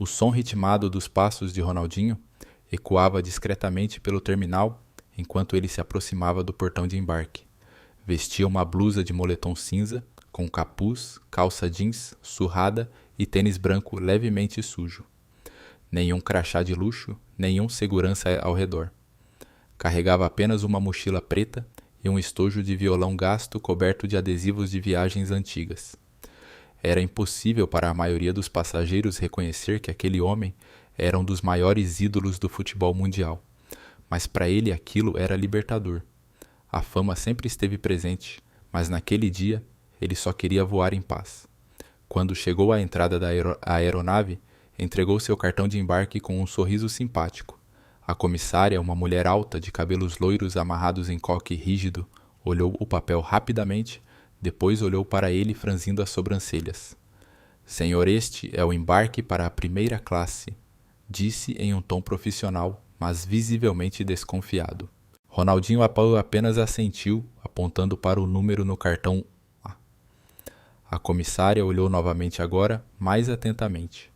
O som ritmado dos passos de Ronaldinho ecoava discretamente pelo terminal enquanto ele se aproximava do portão de embarque. Vestia uma blusa de moletom cinza, com capuz, calça jeans surrada e tênis branco levemente sujo. Nenhum crachá de luxo, nenhum segurança ao redor. Carregava apenas uma mochila preta e um estojo de violão gasto coberto de adesivos de viagens antigas. Era impossível para a maioria dos passageiros reconhecer que aquele homem era um dos maiores ídolos do futebol mundial, mas para ele aquilo era libertador. A fama sempre esteve presente, mas naquele dia ele só queria voar em paz. Quando chegou à entrada da aeronave, entregou seu cartão de embarque com um sorriso simpático. A comissária, uma mulher alta de cabelos loiros amarrados em coque rígido, olhou o papel rapidamente, depois olhou para ele franzindo as sobrancelhas. Senhor, este é o embarque para a primeira classe, disse em um tom profissional, mas visivelmente desconfiado. Ronaldinho apenas assentiu, apontando para o número no cartão A. A comissária olhou novamente agora, mais atentamente.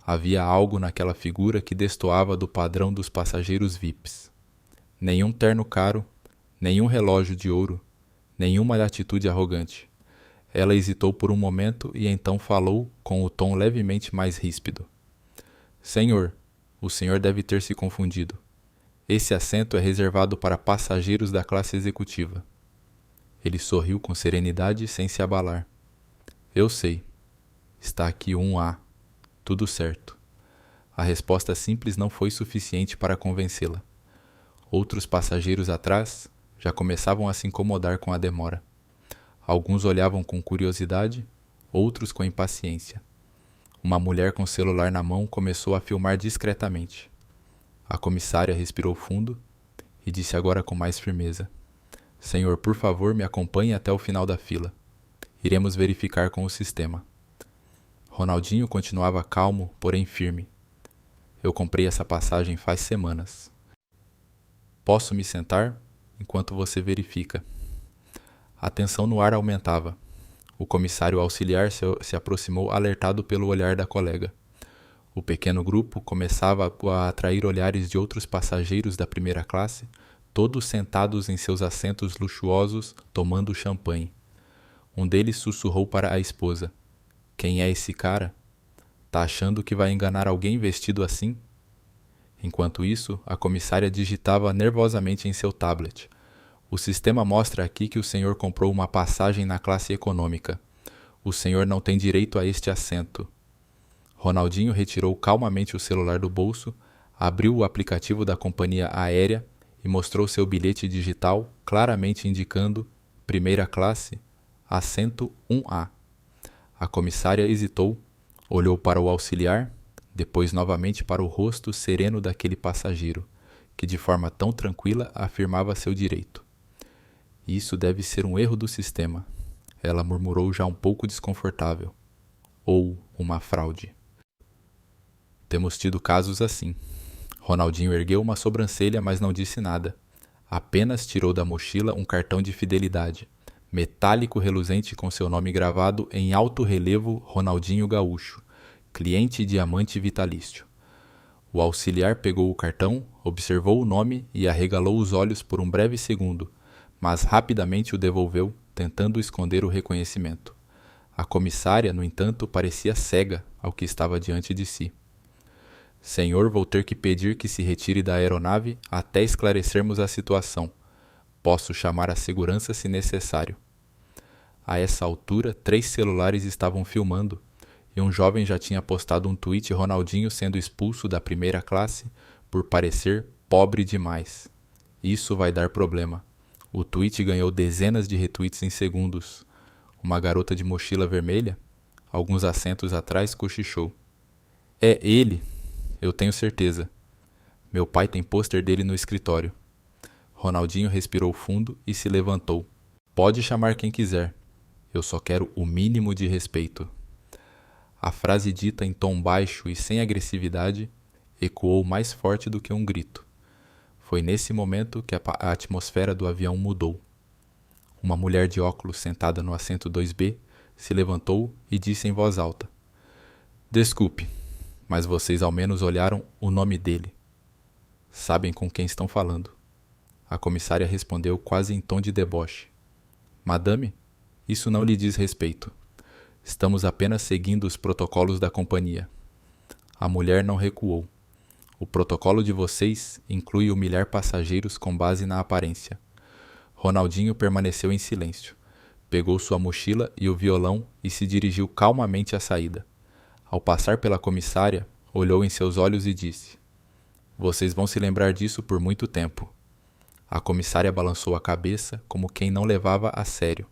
Havia algo naquela figura que destoava do padrão dos passageiros VIPs. Nenhum terno caro, nenhum relógio de ouro, nenhuma atitude arrogante. Ela hesitou por um momento e então falou com o tom levemente mais ríspido. Senhor, o senhor deve ter se confundido. Esse assento é reservado para passageiros da classe executiva. Ele sorriu com serenidade sem se abalar. Eu sei. Está aqui um A. Tudo certo. A resposta simples não foi suficiente para convencê-la. Outros passageiros atrás já começavam a se incomodar com a demora. Alguns olhavam com curiosidade, outros com impaciência. Uma mulher com celular na mão começou a filmar discretamente. A comissária respirou fundo e disse agora com mais firmeza. Senhor, por favor, me acompanhe até o final da fila. Iremos verificar com o sistema. Ronaldinho continuava calmo, porém firme. Eu comprei essa passagem faz semanas. Posso me sentar enquanto você verifica? A tensão no ar aumentava. O comissário auxiliar se aproximou alertado pelo olhar da colega. O pequeno grupo começava a atrair olhares de outros passageiros da primeira classe, todos sentados em seus assentos luxuosos, tomando champanhe. Um deles sussurrou para a esposa. Quem é esse cara? Tá achando que vai enganar alguém vestido assim? Enquanto isso, a comissária digitava nervosamente em seu tablet. O sistema mostra aqui que o senhor comprou uma passagem na classe econômica. O senhor não tem direito a este assento. Ronaldinho retirou calmamente o celular do bolso, abriu o aplicativo da companhia aérea e mostrou seu bilhete digital, claramente indicando primeira classe, assento 1A. A comissária hesitou, olhou para o auxiliar, depois novamente para o rosto sereno daquele passageiro, que de forma tão tranquila afirmava seu direito. Isso deve ser um erro do sistema, ela murmurou já um pouco desconfortável. Ou uma fraude. Temos tido casos assim. Ronaldinho ergueu uma sobrancelha, mas não disse nada. Apenas tirou da mochila um cartão de fidelidade, metálico reluzente com seu nome gravado em alto relevo Ronaldinho Gaúcho, cliente diamante vitalício. O auxiliar pegou o cartão, observou o nome e arregalou os olhos por um breve segundo, mas rapidamente o devolveu, tentando esconder o reconhecimento. A comissária, no entanto, parecia cega ao que estava diante de si. Senhor, vou ter que pedir que se retire da aeronave até esclarecermos a situação. Posso chamar a segurança se necessário. A essa altura, 3 celulares estavam filmando, e um jovem já tinha postado um tweet Ronaldinho sendo expulso da primeira classe por parecer pobre demais. Isso vai dar problema. O tweet ganhou dezenas de retweets em segundos. Uma garota de mochila vermelha, alguns assentos atrás, cochichou. É ele, eu tenho certeza. Meu pai tem pôster dele no escritório. Ronaldinho respirou fundo e se levantou. Pode chamar quem quiser. Eu só quero o mínimo de respeito. A frase dita em tom baixo e sem agressividade ecoou mais forte do que um grito. Foi nesse momento que a atmosfera do avião mudou. Uma mulher de óculos sentada no assento 2B se levantou e disse em voz alta. Desculpe, Mas vocês ao menos olharam o nome dele. Sabem com quem estão falando. A comissária respondeu quase em tom de deboche. Madame, isso não lhe diz respeito. Estamos apenas seguindo os protocolos da companhia. A mulher não recuou. O protocolo de vocês inclui humilhar passageiros com base na aparência. Ronaldinho permaneceu em silêncio. Pegou sua mochila e o violão e se dirigiu calmamente à saída. Ao passar pela comissária, olhou em seus olhos e disse: Vocês vão se lembrar disso por muito tempo. A comissária balançou a cabeça como quem não levava a sério.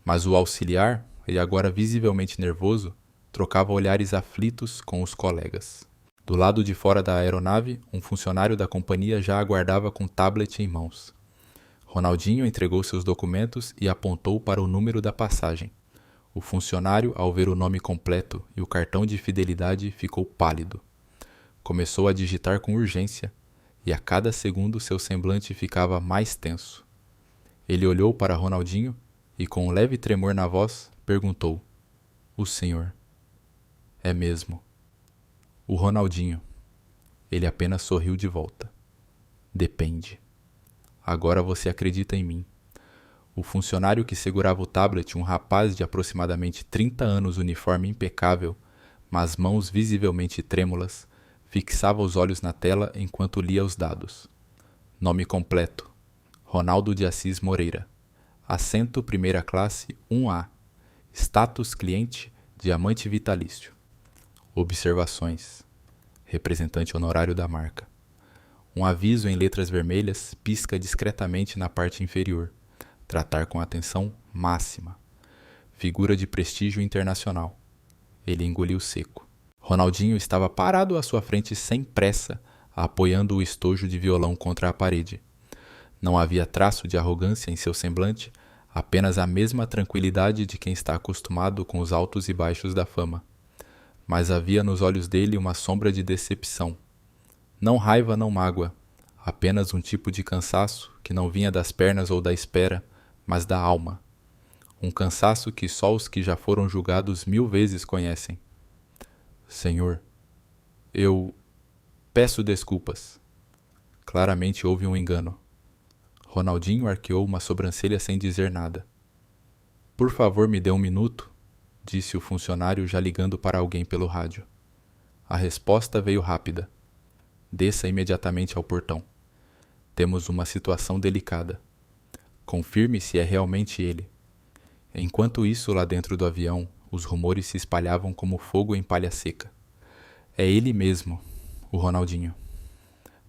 Mas o auxiliar, e agora visivelmente nervoso, trocava olhares aflitos com os colegas. Do lado de fora da aeronave, um funcionário da companhia já aguardava com tablet em mãos. Ronaldinho entregou seus documentos e apontou para o número da passagem. O funcionário, ao ver o nome completo e o cartão de fidelidade, ficou pálido. Começou a digitar com urgência, e a cada segundo seu semblante ficava mais tenso. Ele olhou para Ronaldinho e, com um leve tremor na voz, perguntou: O senhor? É mesmo. O Ronaldinho. Ele apenas sorriu de volta. Depende. Agora você acredita em mim. O funcionário que segurava o tablet, um rapaz de aproximadamente 30 anos, uniforme impecável, mas mãos visivelmente trêmulas, fixava os olhos na tela enquanto lia os dados. Nome completo: Ronaldo de Assis Moreira. Assento primeira classe 1A. Status cliente, diamante vitalício. Observações. Representante honorário da marca. Um aviso em letras vermelhas pisca discretamente na parte inferior. Tratar com atenção máxima. Figura de prestígio internacional. Ele engoliu seco. Ronaldinho estava parado à sua frente sem pressa, apoiando o estojo de violão contra a parede. Não havia traço de arrogância em seu semblante, apenas a mesma tranquilidade de quem está acostumado com os altos e baixos da fama. Mas havia nos olhos dele uma sombra de decepção. Não raiva, não mágoa, apenas um tipo de cansaço que não vinha das pernas ou da espera, mas da alma. Um cansaço que só os que já foram julgados 1000 vezes conhecem. Senhor, eu peço desculpas. Claramente houve um engano. Ronaldinho arqueou uma sobrancelha sem dizer nada. Por favor, me dê um minuto, disse o funcionário já ligando para alguém pelo rádio. A resposta veio rápida. Desça imediatamente ao portão. Temos uma situação delicada. Confirme se é realmente ele. Enquanto isso, lá dentro do avião, os rumores se espalhavam como fogo em palha seca. É ele mesmo, o Ronaldinho.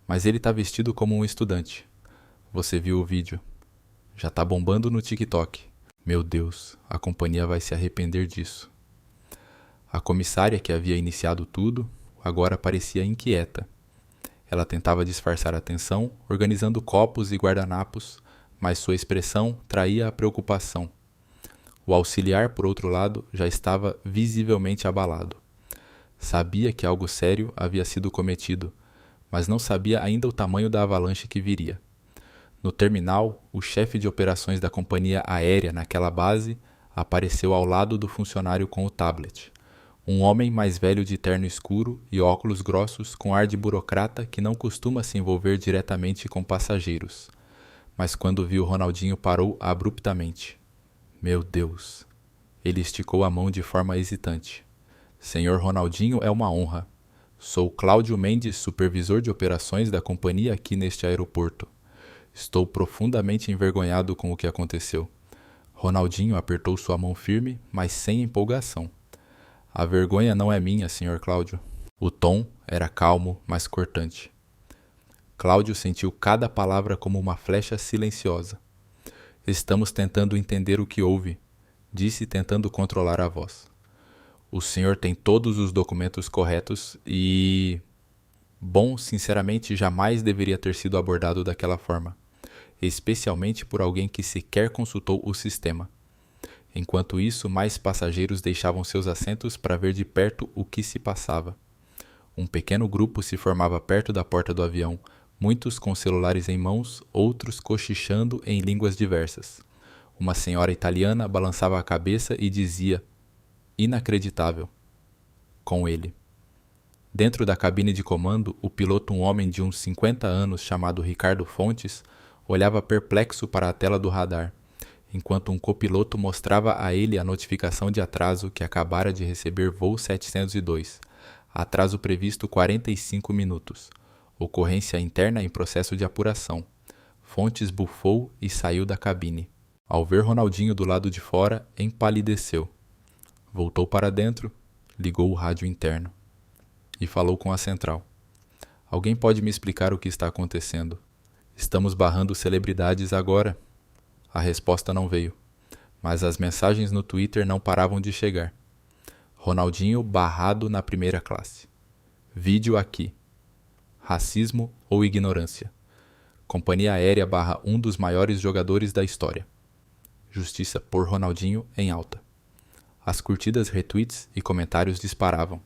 Mas ele está vestido como um estudante. Você viu o vídeo. Já está bombando no TikTok. Meu Deus, a companhia vai se arrepender disso. A comissária que havia iniciado tudo, agora parecia inquieta. Ela tentava disfarçar a tensão, organizando copos e guardanapos, mas sua expressão traía a preocupação. O auxiliar, por outro lado, já estava visivelmente abalado. Sabia que algo sério havia sido cometido, mas não sabia ainda o tamanho da avalanche que viria. No terminal, o chefe de operações da companhia aérea naquela base apareceu ao lado do funcionário com o tablet. Um homem mais velho de terno escuro e óculos grossos com ar de burocrata que não costuma se envolver diretamente com passageiros. Mas quando viu Ronaldinho parou abruptamente. Meu Deus! Ele esticou a mão de forma hesitante. Senhor Ronaldinho, é uma honra. Sou Cláudio Mendes, supervisor de operações da companhia aqui neste aeroporto. Estou profundamente envergonhado com o que aconteceu. Ronaldinho apertou sua mão firme, mas sem empolgação. A vergonha não é minha, Sr. Cláudio. O tom era calmo, mas cortante. Cláudio sentiu cada palavra como uma flecha silenciosa. Estamos tentando entender o que houve, disse tentando controlar a voz. O senhor tem todos os documentos corretos e... Bom, sinceramente, jamais deveria ter sido abordado daquela forma, especialmente por alguém que sequer consultou o sistema. Enquanto isso, mais passageiros deixavam seus assentos para ver de perto o que se passava. Um pequeno grupo se formava perto da porta do avião, muitos com celulares em mãos, outros cochichando em línguas diversas. Uma senhora italiana balançava a cabeça e dizia: inacreditável. Com ele. Dentro da cabine de comando, o piloto, um homem de uns 50 anos chamado Ricardo Fontes, olhava perplexo para a tela do radar, enquanto um copiloto mostrava a ele a notificação de atraso que acabara de receber voo 702, atraso previsto 45 minutos, ocorrência interna em processo de apuração. Fontes bufou e saiu da cabine. Ao ver Ronaldinho do lado de fora, empalideceu. Voltou para dentro, ligou o rádio interno e falou com a central. Alguém pode me explicar o que está acontecendo? Estamos barrando celebridades agora. A resposta não veio, mas as mensagens no Twitter não paravam de chegar. Ronaldinho barrado na primeira classe. Vídeo aqui. Racismo ou ignorância. Companhia Aérea barra um dos maiores jogadores da história. Justiça por Ronaldinho em alta. As curtidas, retweets e comentários disparavam.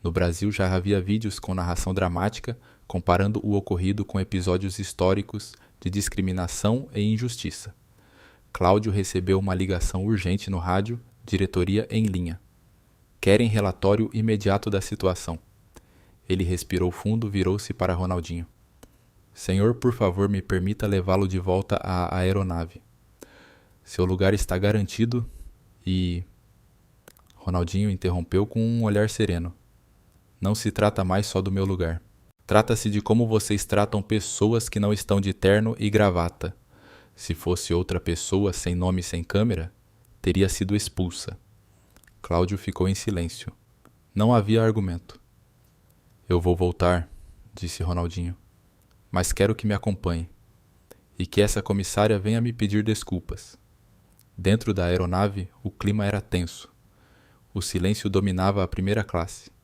No Brasil já havia vídeos com narração dramática comparando o ocorrido com episódios históricos de discriminação e injustiça. Cláudio recebeu uma ligação urgente no rádio, diretoria em linha. Querem relatório imediato da situação. Ele respirou fundo, virou-se para Ronaldinho. Senhor, por favor, me permita levá-lo de volta à aeronave. Seu lugar está garantido e... Ronaldinho interrompeu com um olhar sereno. Não se trata mais só do meu lugar. Trata-se de como vocês tratam pessoas que não estão de terno e gravata. Se fosse outra pessoa sem nome e sem câmera, teria sido expulsa. Cláudio ficou em silêncio. Não havia argumento. Eu vou voltar, disse Ronaldinho, mas quero que me acompanhe e que essa comissária venha me pedir desculpas. Dentro da aeronave, o clima era tenso. O silêncio dominava a primeira classe.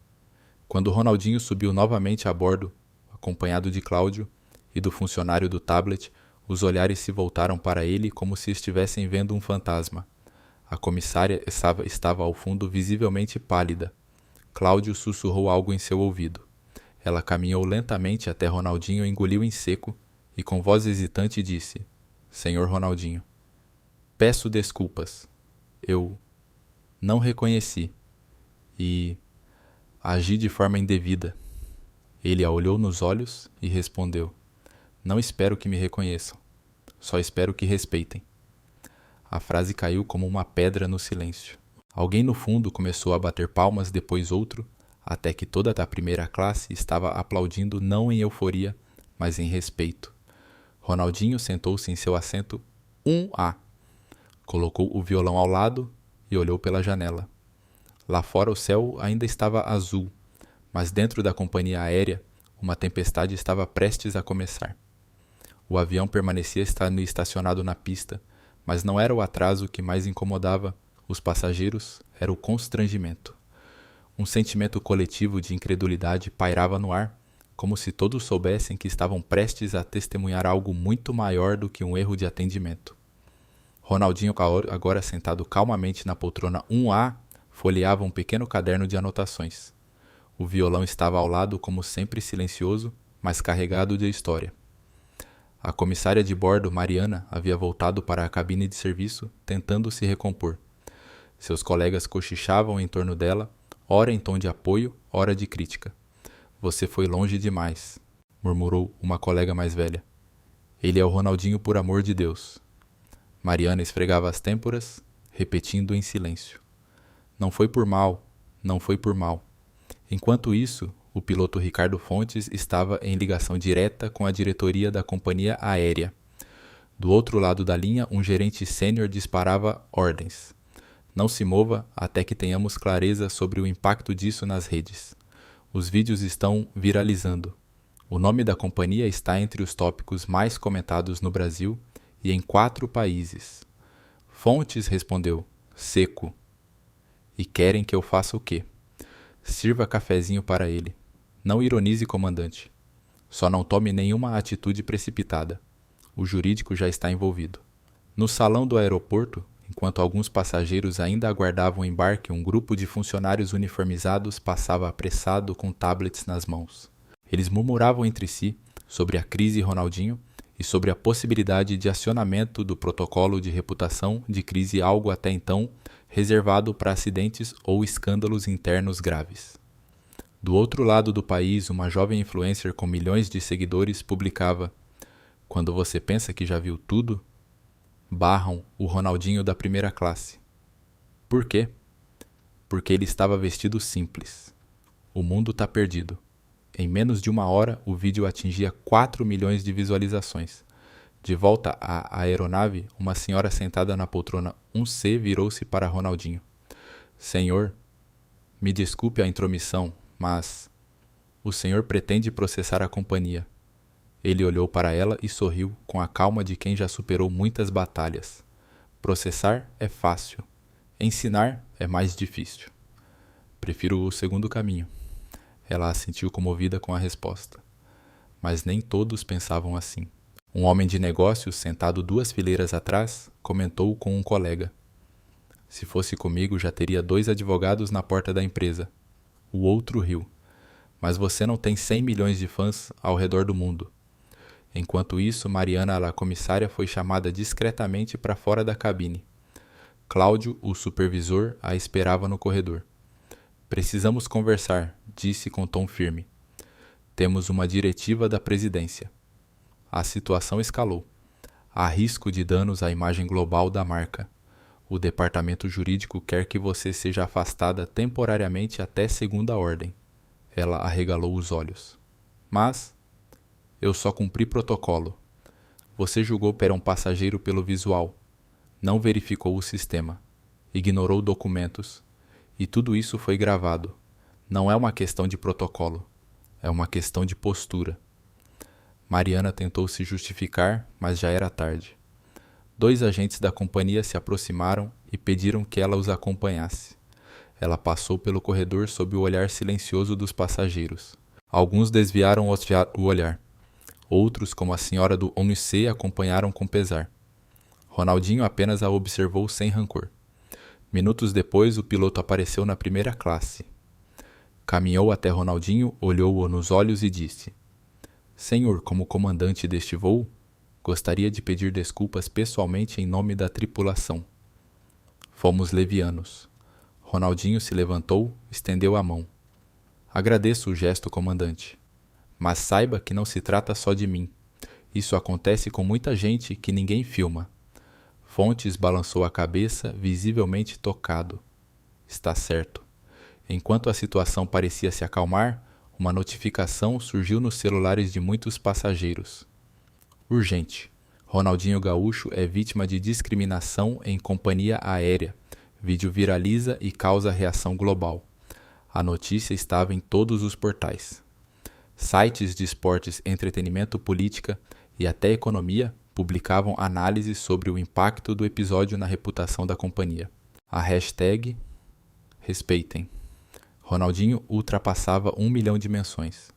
Quando Ronaldinho subiu novamente a bordo, acompanhado de Cláudio e do funcionário do tablet, os olhares se voltaram para ele como se estivessem vendo um fantasma. A comissária estava ao fundo visivelmente pálida. Cláudio sussurrou algo em seu ouvido. Ela caminhou lentamente até Ronaldinho, engoliu em seco e com voz hesitante disse: Senhor Ronaldinho, peço desculpas. Eu não reconheci e agi de forma indevida. Ele a olhou nos olhos e respondeu: Não espero que me reconheçam. Só espero que respeitem. A frase caiu como uma pedra no silêncio. Alguém no fundo começou a bater palmas, depois outro, até que toda a primeira classe estava aplaudindo não em euforia, mas em respeito. Ronaldinho sentou-se em seu assento 1A. Colocou o violão ao lado e olhou pela janela. Lá fora o céu ainda estava azul, mas dentro da companhia aérea uma tempestade estava prestes a começar. O avião permanecia estacionado na pista, mas não era o atraso que mais incomodava os passageiros, era o constrangimento. Um sentimento coletivo de incredulidade pairava no ar, como se todos soubessem que estavam prestes a testemunhar algo muito maior do que um erro de atendimento. Ronaldinho, agora sentado calmamente na poltrona 1A, folheava um pequeno caderno de anotações. O violão estava ao lado, como sempre silencioso, mas carregado de história. A comissária de bordo, Mariana, havia voltado para a cabine de serviço, tentando se recompor. Seus colegas cochichavam em torno dela, ora em tom de apoio, ora de crítica. Você foi longe demais, murmurou uma colega mais velha. Ele é o Ronaldinho, por amor de Deus. Mariana esfregava as têmporas, repetindo em silêncio. Não foi por mal, não foi por mal. Enquanto isso, o piloto Ricardo Fontes estava em ligação direta com a diretoria da companhia aérea. Do outro lado da linha, um gerente sênior disparava ordens. Não se mova até que tenhamos clareza sobre o impacto disso nas redes. Os vídeos estão viralizando. O nome da companhia está entre os tópicos mais comentados no Brasil e em 4 países. Fontes respondeu, seco. E querem que eu faça o quê? Sirva cafezinho para ele. Não ironize, comandante. Só não tome nenhuma atitude precipitada. O jurídico já está envolvido. No salão do aeroporto, enquanto alguns passageiros ainda aguardavam o embarque, um grupo de funcionários uniformizados passava apressado com tablets nas mãos. Eles murmuravam entre si sobre a crise Ronaldinho e sobre a possibilidade de acionamento do protocolo de reputação de crise, algo até então reservado para acidentes ou escândalos internos graves. Do outro lado do país, uma jovem influencer com milhões de seguidores publicava: "Quando você pensa que já viu tudo, barram o Ronaldinho da primeira classe." Por quê? Porque ele estava vestido simples. O mundo tá perdido. Em menos de uma hora, o vídeo atingia 4 milhões de visualizações. De volta à aeronave, uma senhora sentada na poltrona 1C virou-se para Ronaldinho. "Senhor, me desculpe a intromissão, mas o senhor pretende processar a companhia." Ele olhou para ela e sorriu com a calma de quem já superou muitas batalhas. "Processar é fácil. Ensinar é mais difícil." "Prefiro o segundo caminho." Ela assentiu comovida com a resposta. Mas nem todos pensavam assim. Um homem de negócios, sentado 2 fileiras atrás, comentou com um colega: "Se fosse comigo, já teria 2 advogados na porta da empresa." O outro riu: "Mas você não tem 100 milhões de fãs ao redor do mundo." Enquanto isso, Mariana, a comissária, foi chamada discretamente para fora da cabine. Cláudio, o supervisor, a esperava no corredor. "Precisamos conversar", disse com tom firme. "Temos uma diretiva da presidência." A situação escalou. Há risco de danos à imagem global da marca. O departamento jurídico quer que você seja afastada temporariamente até segunda ordem. Ela arregalou os olhos. "Mas eu só cumpri protocolo." "Você julgou para um passageiro pelo visual. Não verificou o sistema. Ignorou documentos. E tudo isso foi gravado. Não é uma questão de protocolo. É uma questão de postura." Mariana tentou se justificar, mas já era tarde. 2 agentes da companhia se aproximaram e pediram que ela os acompanhasse. Ela passou pelo corredor sob o olhar silencioso dos passageiros. Alguns desviaram o olhar. Outros, como a senhora do ONUC, acompanharam com pesar. Ronaldinho apenas a observou sem rancor. Minutos depois, o piloto apareceu na primeira classe. Caminhou até Ronaldinho, olhou-o nos olhos e disse: "Senhor, como comandante deste voo, gostaria de pedir desculpas pessoalmente em nome da tripulação. Fomos levianos." Ronaldinho se levantou, estendeu a mão. "Agradeço o gesto, comandante. Mas saiba que não se trata só de mim. Isso acontece com muita gente que ninguém filma." Fontes balançou a cabeça, visivelmente tocado. "Está certo." Enquanto a situação parecia se acalmar, uma notificação surgiu nos celulares de muitos passageiros. "Urgente. Ronaldinho Gaúcho é vítima de discriminação em companhia aérea. Vídeo viraliza e causa reação global." A notícia estava em todos os portais. Sites de esportes, entretenimento, política e até economia publicavam análises sobre o impacto do episódio na reputação da companhia. A hashtag respeitem. Ronaldinho ultrapassava 1 milhão de menções.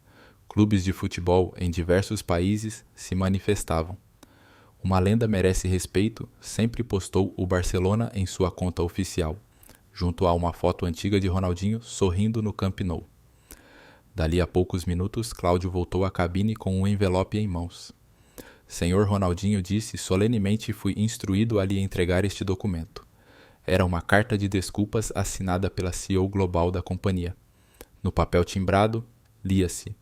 Clubes de futebol em diversos países se manifestavam. "Uma lenda merece respeito" sempre postou o Barcelona em sua conta oficial, junto a uma foto antiga de Ronaldinho sorrindo no Camp Nou. Dali a poucos minutos, Cláudio voltou à cabine com um envelope em mãos. "Senhor Ronaldinho", disse solenemente, e fui instruído a lhe entregar este documento. Era uma carta de desculpas assinada pela CEO global da companhia. No papel timbrado, lia-se: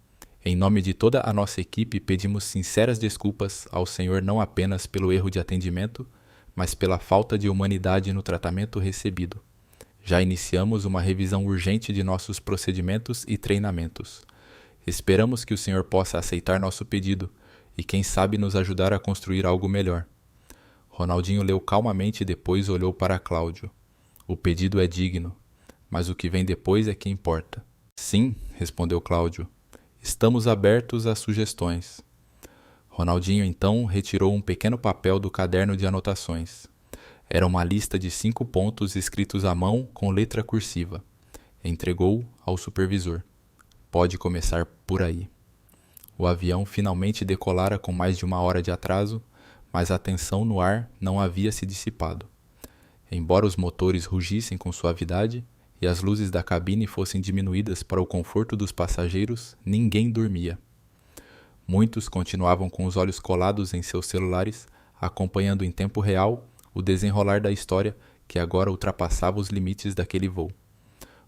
"Em nome de toda a nossa equipe, pedimos sinceras desculpas ao senhor não apenas pelo erro de atendimento, mas pela falta de humanidade no tratamento recebido. Já iniciamos uma revisão urgente de nossos procedimentos e treinamentos. Esperamos que o senhor possa aceitar nosso pedido e, quem sabe, nos ajudar a construir algo melhor." Ronaldinho leu calmamente e depois olhou para Cláudio. "O pedido é digno, mas o que vem depois é que importa." "Sim", respondeu Cláudio. "Estamos abertos a sugestões." Ronaldinho então retirou um pequeno papel do caderno de anotações. Era uma lista de 5 pontos escritos à mão com letra cursiva. Entregou ao supervisor. "Pode começar por aí." O avião finalmente decolara com mais de 1 hora de atraso, mas a tensão no ar não havia se dissipado. Embora os motores rugissem com suavidade e as luzes da cabine fossem diminuídas para o conforto dos passageiros, ninguém dormia. Muitos continuavam com os olhos colados em seus celulares, acompanhando em tempo real o desenrolar da história que agora ultrapassava os limites daquele voo.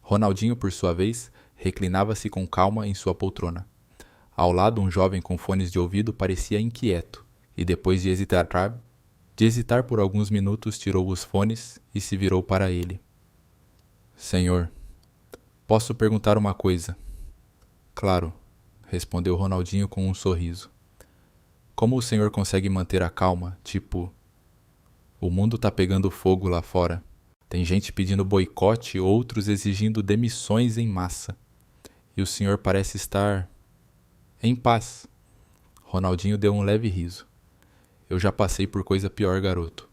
Ronaldinho, por sua vez, reclinava-se com calma em sua poltrona. Ao lado, um jovem com fones de ouvido parecia inquieto, e depois de hesitar por alguns minutos, tirou os fones e se virou para ele. Senhor, posso perguntar uma coisa? Claro, respondeu Ronaldinho com um sorriso. Como o senhor consegue manter a calma, tipo... O mundo tá pegando fogo lá fora. Tem gente pedindo boicote, outros exigindo demissões em massa. E o senhor parece estar... em paz. Ronaldinho deu um leve riso. Eu já passei por coisa pior, garoto.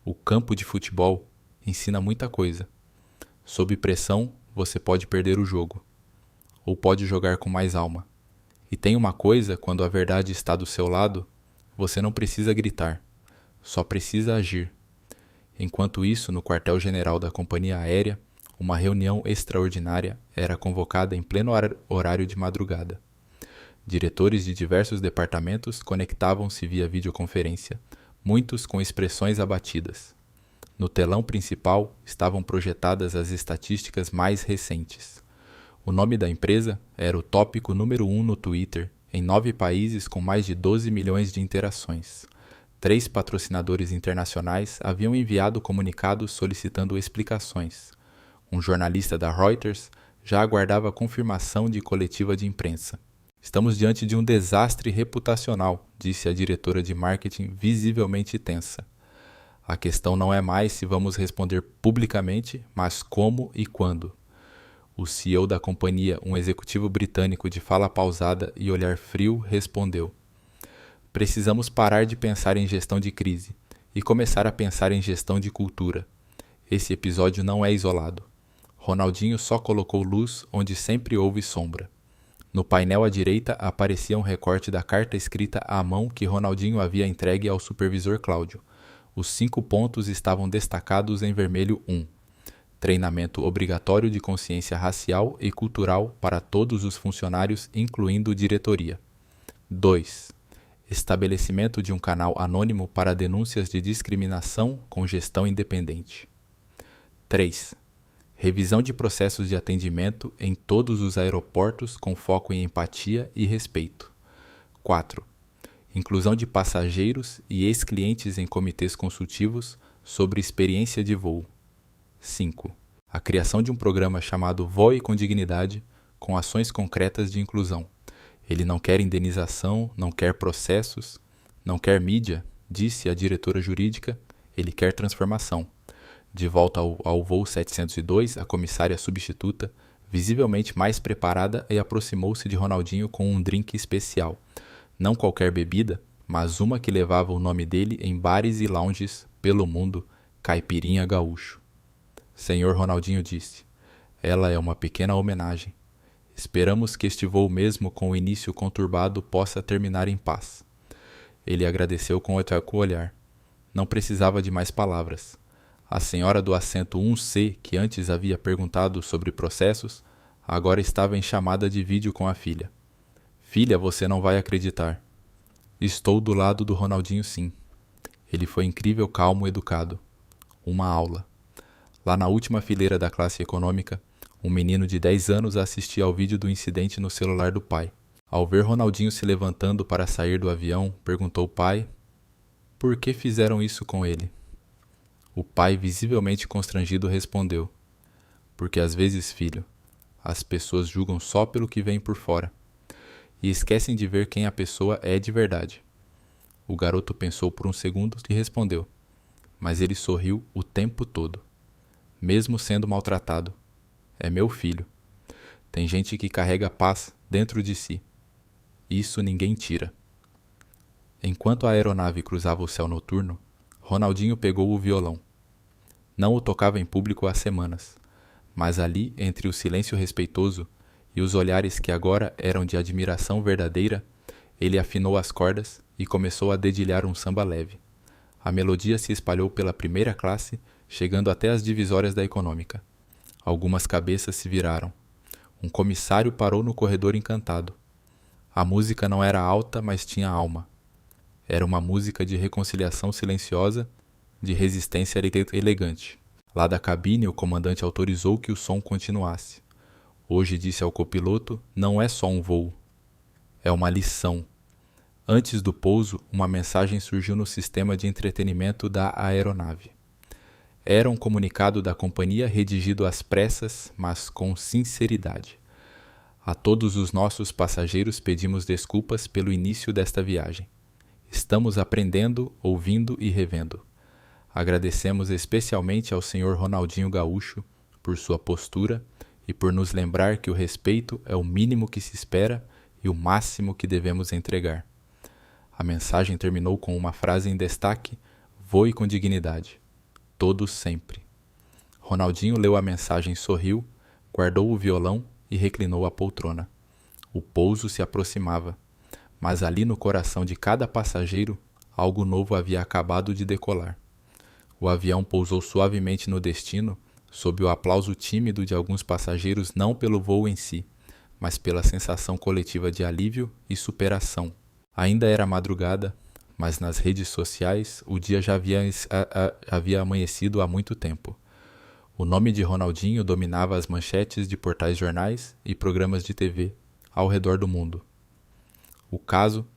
O campo de futebol ensina muita coisa. Sob pressão, você pode perder o jogo. Ou pode jogar com mais alma. E tem uma coisa, quando a verdade está do seu lado, você não precisa gritar. Só precisa agir. Enquanto isso, no quartel-general da companhia aérea, uma reunião extraordinária era convocada em pleno horário de madrugada. Diretores de diversos departamentos conectavam-se via videoconferência, muitos com expressões abatidas. No telão principal estavam projetadas as estatísticas mais recentes. O nome da empresa era o tópico número 1 no Twitter, em 9 países com mais de 12 milhões de interações. 3 patrocinadores internacionais haviam enviado comunicados solicitando explicações. Um jornalista da Reuters já aguardava confirmação de coletiva de imprensa. Estamos diante de um desastre reputacional, disse a diretora de marketing, visivelmente tensa. A questão não é mais se vamos responder publicamente, mas como e quando. O CEO da companhia, um executivo britânico de fala pausada e olhar frio, respondeu: Precisamos parar de pensar em gestão de crise e começar a pensar em gestão de cultura. Esse episódio não é isolado. Ronaldinho só colocou luz onde sempre houve sombra. No painel à direita aparecia um recorte da carta escrita à mão que Ronaldinho havia entregue ao supervisor Cláudio. Os 5 pontos estavam destacados em vermelho 1. Treinamento obrigatório de consciência racial e cultural para todos os funcionários, incluindo diretoria. 2. Estabelecimento de um canal anônimo para denúncias de discriminação com gestão independente. 3. Revisão de processos de atendimento em todos os aeroportos com foco em empatia e respeito. 4. Inclusão de passageiros e ex-clientes em comitês consultivos sobre experiência de voo. 5. A criação de um programa chamado Voe com Dignidade, com ações concretas de inclusão. Ele não quer indenização, não quer processos, não quer mídia, disse a diretora jurídica, ele quer transformação. De volta ao voo 702, a comissária substituta, visivelmente mais preparada, e aproximou-se de Ronaldinho com um drink especial. Não qualquer bebida, mas uma que levava o nome dele em bares e lounges pelo mundo, Caipirinha Gaúcho. Senhor Ronaldinho disse, ela é uma pequena homenagem. Esperamos que este voo mesmo com o início conturbado possa terminar em paz. Ele agradeceu com o olhar. Não precisava de mais palavras. A senhora do assento 1C, que antes havia perguntado sobre processos, agora estava em chamada de vídeo com a filha. Filha, você não vai acreditar. Estou do lado do Ronaldinho, sim. Ele foi incrível, calmo e educado. Uma aula. Lá na última fileira da classe econômica, um menino de 10 anos assistia ao vídeo do incidente no celular do pai. Ao ver Ronaldinho se levantando para sair do avião, perguntou ao pai por que fizeram isso com ele. O pai, visivelmente constrangido, respondeu: porque às vezes, filho, as pessoas julgam só pelo que vem por fora e esquecem de ver quem a pessoa é de verdade. O garoto pensou por um segundo e respondeu, mas ele sorriu o tempo todo, mesmo sendo maltratado. É meu filho. Tem gente que carrega paz dentro de si. Isso ninguém tira. Enquanto a aeronave cruzava o céu noturno, Ronaldinho pegou o violão. Não o tocava em público há semanas, mas ali, entre o silêncio respeitoso e os olhares que agora eram de admiração verdadeira, ele afinou as cordas e começou a dedilhar um samba leve. A melodia se espalhou pela primeira classe, chegando até as divisórias da econômica. Algumas cabeças se viraram. Um comissário parou no corredor encantado. A música não era alta, mas tinha alma. Era uma música de reconciliação silenciosa, de resistência elegante. Lá da cabine, o comandante autorizou que o som continuasse. Hoje disse ao copiloto, não é só um voo, é uma lição. Antes do pouso, uma mensagem surgiu no sistema de entretenimento da aeronave. Era um comunicado da companhia redigido às pressas, mas com sinceridade. A todos os nossos passageiros pedimos desculpas pelo início desta viagem. Estamos aprendendo, ouvindo e revendo. Agradecemos especialmente ao Sr. Ronaldinho Gaúcho por sua postura e por nos lembrar que o respeito é o mínimo que se espera e o máximo que devemos entregar. A mensagem terminou com uma frase em destaque: voe com dignidade. Todos sempre. Ronaldinho leu a mensagem, sorriu, guardou o violão e reclinou a poltrona. O pouso se aproximava, mas ali no coração de cada passageiro, algo novo havia acabado de decolar. O avião pousou suavemente no destino, sob o aplauso tímido de alguns passageiros, não pelo voo em si, mas pela sensação coletiva de alívio e superação. Ainda era madrugada, mas nas redes sociais o dia já havia amanhecido há muito tempo. O nome de Ronaldinho dominava as manchetes de portais jornais e programas de TV ao redor do mundo. O caso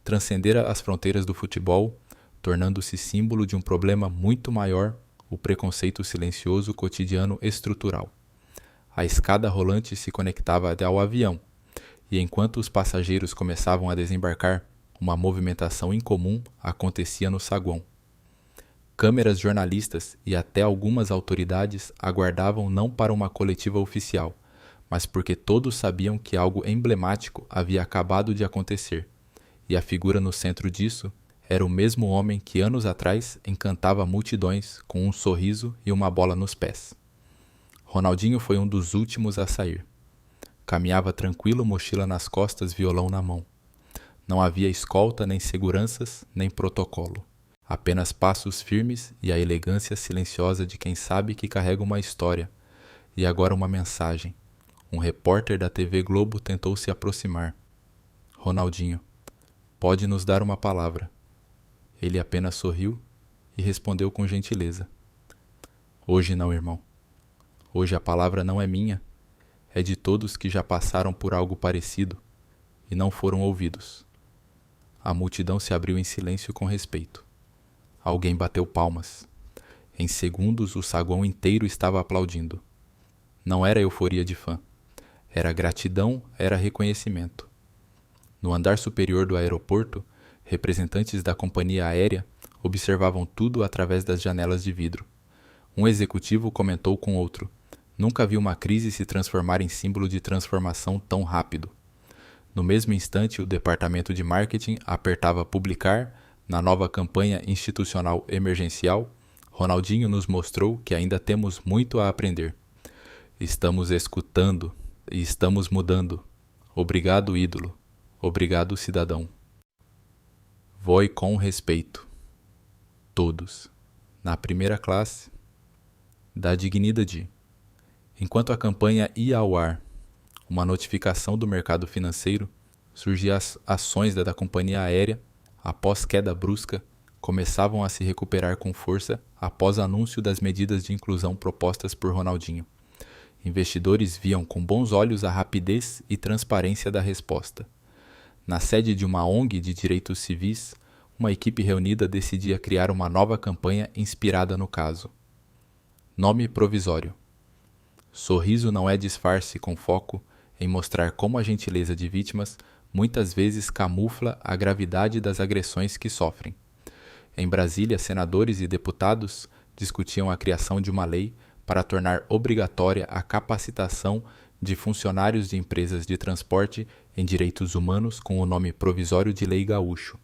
transcendera as fronteiras do futebol, tornando-se símbolo de um problema muito maior, o preconceito silencioso cotidiano estrutural. A escada rolante se conectava até ao avião, e enquanto os passageiros começavam a desembarcar, uma movimentação incomum acontecia no saguão. Câmeras, jornalistas e até algumas autoridades aguardavam não para uma coletiva oficial, mas porque todos sabiam que algo emblemático havia acabado de acontecer, e a figura no centro disso era o mesmo homem que anos atrás encantava multidões com um sorriso e uma bola nos pés. Ronaldinho foi um dos últimos a sair. Caminhava tranquilo, mochila nas costas, violão na mão. Não havia escolta, nem seguranças, nem protocolo. Apenas passos firmes e a elegância silenciosa de quem sabe que carrega uma história. E agora uma mensagem. Um repórter da TV Globo tentou se aproximar. Ronaldinho, pode nos dar uma palavra. Ele apenas sorriu e respondeu com gentileza. Hoje não, irmão. Hoje a palavra não é minha, é de todos que já passaram por algo parecido e não foram ouvidos. A multidão se abriu em silêncio com respeito. Alguém bateu palmas. Em segundos, o saguão inteiro estava aplaudindo. Não era euforia de fã. Era gratidão, era reconhecimento. No andar superior do aeroporto, representantes da companhia aérea observavam tudo através das janelas de vidro. Um executivo comentou com outro: nunca vi uma crise se transformar em símbolo de transformação tão rápido. No mesmo instante, o departamento de marketing apertava publicar. Na nova campanha institucional emergencial, Ronaldinho nos mostrou que ainda temos muito a aprender. Estamos escutando e estamos mudando. Obrigado, ídolo. Obrigado, cidadão. Voe com respeito. Todos. Na primeira classe, da dignidade. Enquanto a campanha ia ao ar, uma notificação do mercado financeiro, surgia as ações da companhia aérea, após queda brusca, começavam a se recuperar com força após anúncio das medidas de inclusão propostas por Ronaldinho. Investidores viam com bons olhos a rapidez e transparência da resposta. Na sede de uma ONG de direitos civis, uma equipe reunida decidia criar uma nova campanha inspirada no caso. Nome provisório. Sorriso não é disfarce com foco em mostrar como a gentileza de vítimas muitas vezes camufla a gravidade das agressões que sofrem. Em Brasília, senadores e deputados discutiam a criação de uma lei para tornar obrigatória a capacitação de funcionários de empresas de transporte em direitos humanos com o nome provisório de Lei Gaúcho.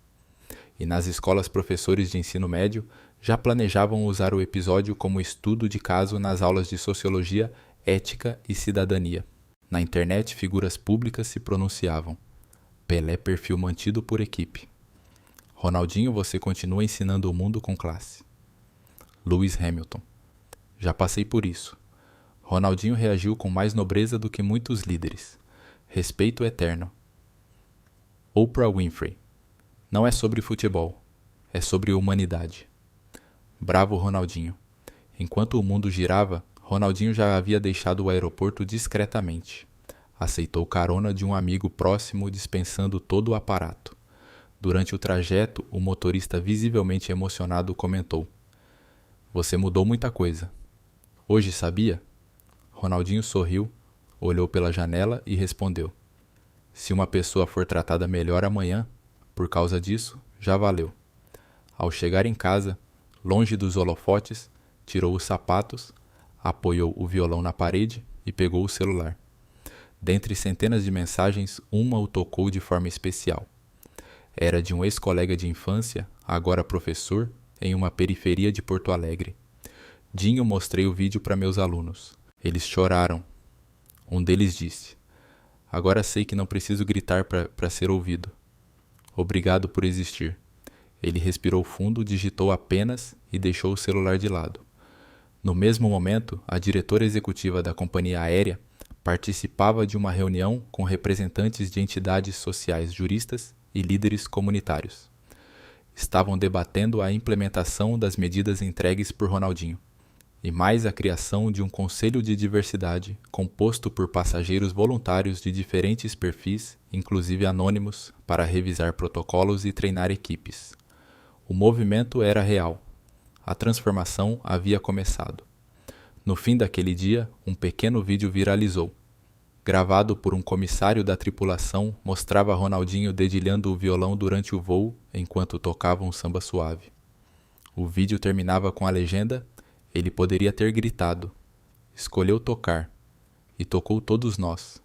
E nas escolas, professores de ensino médio já planejavam usar o episódio como estudo de caso nas aulas de sociologia, ética e cidadania. Na internet, figuras públicas se pronunciavam. Pelé, perfil mantido por equipe. Ronaldinho, você continua ensinando o mundo com classe. Lewis Hamilton. Já passei por isso. Ronaldinho reagiu com mais nobreza do que muitos líderes. Respeito eterno. Oprah Winfrey. Não é sobre futebol, é sobre humanidade. Bravo Ronaldinho. Enquanto o mundo girava, Ronaldinho já havia deixado o aeroporto discretamente. Aceitou carona de um amigo próximo dispensando todo o aparato. Durante o trajeto, o motorista visivelmente emocionado comentou: "Você mudou muita coisa. Hoje sabia?" Ronaldinho sorriu, olhou pela janela e respondeu: "Se uma pessoa for tratada melhor amanhã, por causa disso, já valeu." Ao chegar em casa, longe dos holofotes, tirou os sapatos, apoiou o violão na parede e pegou o celular. Dentre centenas de mensagens, uma o tocou de forma especial. Era de um ex-colega de infância, agora professor, em uma periferia de Porto Alegre. Dinho, mostrei o vídeo para meus alunos. Eles choraram. Um deles disse: "Agora sei que não preciso gritar para ser ouvido. Obrigado por existir." Ele respirou fundo, digitou apenas e deixou o celular de lado. No mesmo momento, a diretora executiva da companhia aérea participava de uma reunião com representantes de entidades sociais, juristas e líderes comunitários. Estavam debatendo a implementação das medidas entregues por Ronaldinho, e mais a criação de um conselho de diversidade composto por passageiros voluntários de diferentes perfis, inclusive anônimos, para revisar protocolos e treinar equipes. O movimento era real. A transformação havia começado. No fim daquele dia, um pequeno vídeo viralizou. Gravado por um comissário da tripulação, mostrava Ronaldinho dedilhando o violão durante o voo enquanto tocava um samba suave. O vídeo terminava com a legenda: "Ele poderia ter gritado. Escolheu tocar. E tocou todos nós."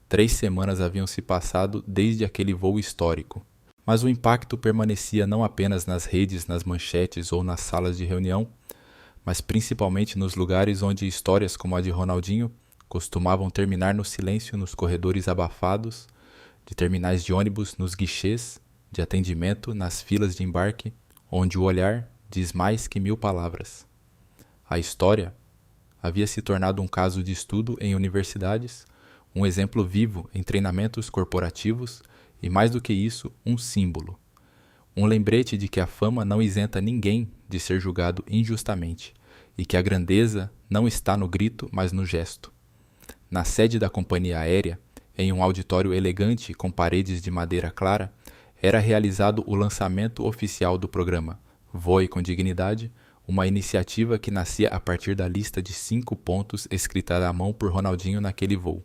3 semanas haviam se passado desde aquele voo histórico. Mas o impacto permanecia não apenas nas redes, nas manchetes ou nas salas de reunião, mas principalmente nos lugares onde histórias como a de Ronaldinho costumavam terminar no silêncio, nos corredores abafados, de terminais de ônibus, nos guichês de atendimento, nas filas de embarque, onde o olhar diz mais que 1000 palavras. A história havia se tornado um caso de estudo em universidades, um exemplo vivo em treinamentos corporativos e, mais do que isso, um símbolo. Um lembrete de que a fama não isenta ninguém de ser julgado injustamente e que a grandeza não está no grito, mas no gesto. Na sede da companhia aérea, em um auditório elegante com paredes de madeira clara, era realizado o lançamento oficial do programa Voe com Dignidade, uma iniciativa que nascia a partir da lista de 5 pontos escrita à mão por Ronaldinho naquele voo.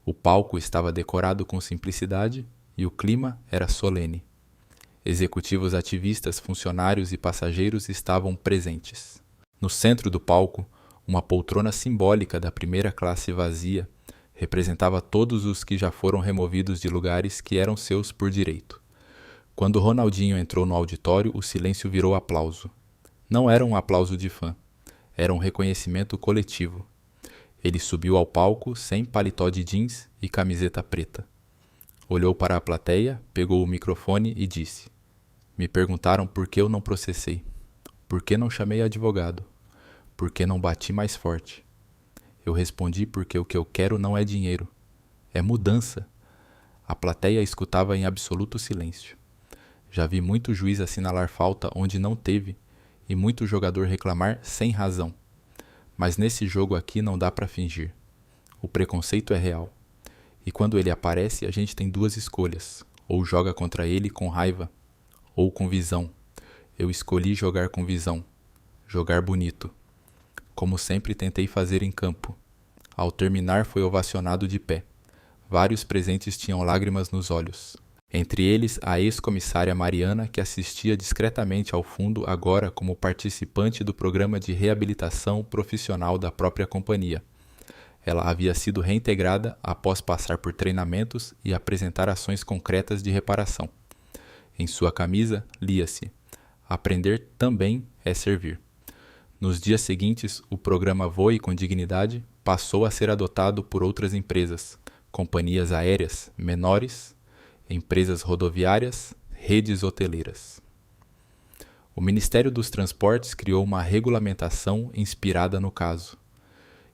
O palco estava decorado com simplicidade e o clima era solene. Executivos, ativistas, funcionários e passageiros estavam presentes. No centro do palco, uma poltrona simbólica da primeira classe vazia representava todos os que já foram removidos de lugares que eram seus por direito. Quando Ronaldinho entrou no auditório, o silêncio virou aplauso. Não era um aplauso de fã, era um reconhecimento coletivo. Ele subiu ao palco sem paletó de jeans e camiseta preta. Olhou para a plateia, pegou o microfone e disse: "Me perguntaram por que eu não processei, por que não chamei advogado, por que não bati mais forte. Eu respondi porque o que eu quero não é dinheiro, é mudança." A plateia escutava em absoluto silêncio. Já vi muito juiz assinalar falta onde não teve e muito jogador reclamar sem razão. Mas nesse jogo aqui não dá para fingir. O preconceito é real. E quando ele aparece, a gente tem 2 escolhas. Ou joga contra ele com raiva, ou com visão. Eu escolhi jogar com visão. Jogar bonito. Como sempre tentei fazer em campo. Ao terminar, foi ovacionado de pé. Vários presentes tinham lágrimas nos olhos. Entre eles, a ex-comissária Mariana, que assistia discretamente ao fundo agora como participante do programa de reabilitação profissional da própria companhia. Ela havia sido reintegrada após passar por treinamentos e apresentar ações concretas de reparação. Em sua camisa, lia-se: "Aprender também é servir." Nos dias seguintes, o programa Voe com Dignidade passou a ser adotado por outras empresas, companhias aéreas menores, empresas rodoviárias, redes hoteleiras. O Ministério dos Transportes criou uma regulamentação inspirada no caso.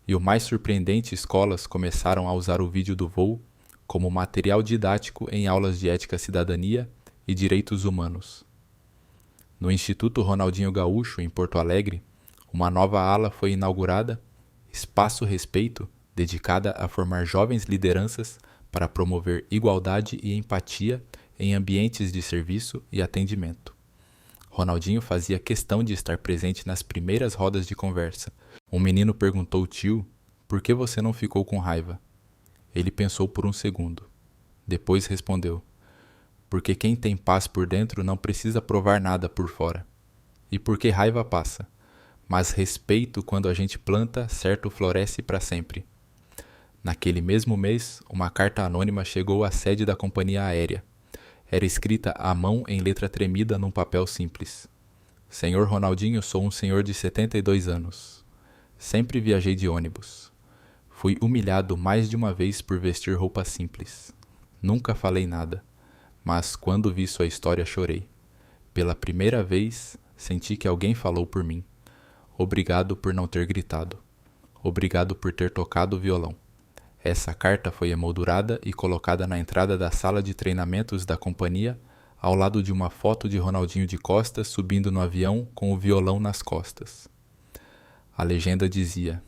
E o mais surpreendente, escolas começaram a usar o vídeo do voo como material didático em aulas de ética, cidadania e direitos humanos. No Instituto Ronaldinho Gaúcho, em Porto Alegre, uma nova ala foi inaugurada, Espaço Respeito, dedicada a formar jovens lideranças para promover igualdade e empatia em ambientes de serviço e atendimento. Ronaldinho fazia questão de estar presente nas primeiras rodas de conversa. Um menino perguntou ao tio: "Por que você não ficou com raiva?" Ele pensou por um segundo. Depois respondeu: "Porque quem tem paz por dentro não precisa provar nada por fora. E porque raiva passa, mas respeito quando a gente planta, certo floresce para sempre." Naquele mesmo mês, uma carta anônima chegou à sede da companhia aérea. Era escrita à mão em letra tremida num papel simples. "Senhor Ronaldinho, sou um senhor de 72 anos. Sempre viajei de ônibus. Fui humilhado mais de uma vez por vestir roupa simples. Nunca falei nada, mas quando vi sua história chorei. Pela primeira vez, senti que alguém falou por mim. Obrigado por não ter gritado. Obrigado por ter tocado o violão." Essa carta foi emoldurada e colocada na entrada da sala de treinamentos da companhia, ao lado de uma foto de Ronaldinho de costas subindo no avião com o violão nas costas. A legenda dizia: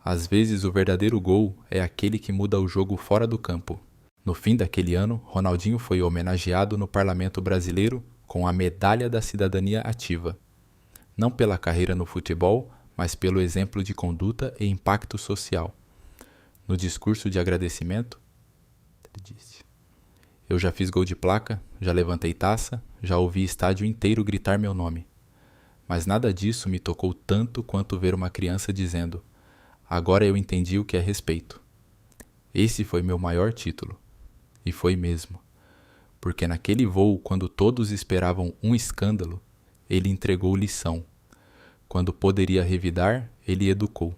"Às vezes o verdadeiro gol é aquele que muda o jogo fora do campo." No fim daquele ano, Ronaldinho foi homenageado no Parlamento Brasileiro com a Medalha da Cidadania Ativa. Não pela carreira no futebol, mas pelo exemplo de conduta e impacto social. No discurso de agradecimento, ele disse: "Eu já fiz gol de placa, já levantei taça, já ouvi estádio inteiro gritar meu nome. Mas nada disso me tocou tanto quanto ver uma criança dizendo: 'Agora eu entendi o que é respeito.' Esse foi meu maior título. E foi mesmo. Porque naquele voo, quando todos esperavam um escândalo, ele entregou lição. Quando poderia revidar, ele educou.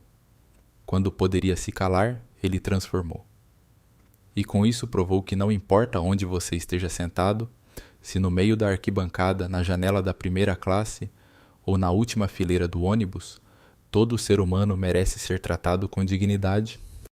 Quando poderia se calar, ele transformou." E com isso provou que não importa onde você esteja sentado, se no meio da arquibancada, na janela da primeira classe ou na última fileira do ônibus, todo ser humano merece ser tratado com dignidade